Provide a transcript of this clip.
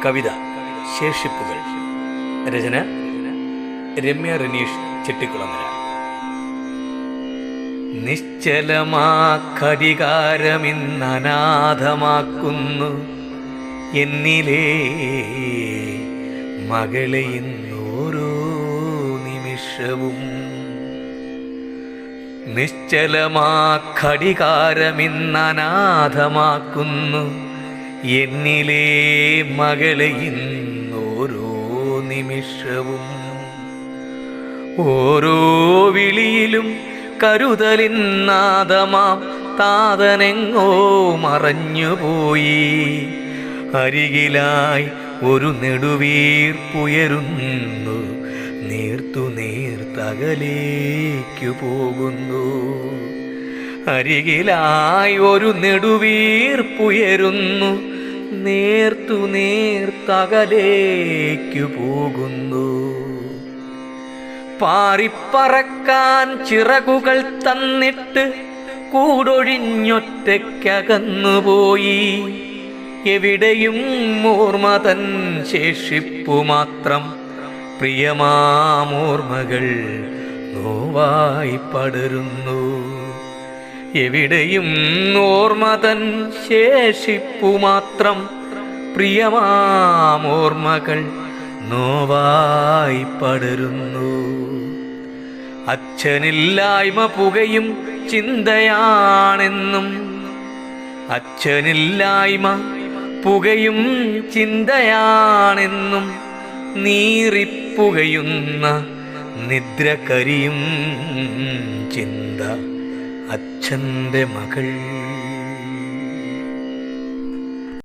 കവിത ശേഷിപ്പുകൾ. രചന രമ്യ റനീഷ് ചെട്ടിക്കുളങ്ങര. നിശ്ചലമാ ഘടികാരമിന്നനാഥമാക്കുന്നു എന്നിലേ മകളെ ഇന്നോരോ നിമിഷവും. നിശ്ചലമാ ഘടികാരമിന്നനാഥമാക്കുന്നു എന്നിലേ മകളെ ഇന്നോരോ നിമിഷവും. ഓരോ വിളിയിലും കരുതലിന്നാദമാം താതനെങ്ങോ മറഞ്ഞുപോയി. അരികിലായി ഒരു നെടുവീർപ്പുയരുന്നു, നീർത്തു നീർത്തകലേക്കു പോകുന്നു. അരികിലായി ഒരു നെടുവീർപ്പുയരുന്നു, നേർത്തു നീർത്തകലേക്കു പോകുന്നു. പാറിപ്പറക്കാൻ ചിറകുകൾ തന്നിട്ട് കൂടൊഴിഞ്ഞൊറ്റയ്ക്കകന്നുപോയി. എവിടെയും ഓർമ്മതൻ ശേഷിപ്പു മാത്രം, പ്രിയമാമോർമ്മകൾ നോവായി പടരുന്നു. എവിടെയും ഓർമ്മതൻ ശേഷിപ്പു മാത്രം, പ്രിയമാമോർമ്മകൾ നോവായി പടരുന്നു. അച്ഛനില്ലായ്മ പുകയും ചിന്തയാണെന്നും, അച്ഛനില്ലായ്മ പുകയും ചിന്തയാണെന്നും, നീറിപ്പുകയുന്ന നിദ്രകരിയും ചിന്ത അച്ഛൻ്റെ മകൾ.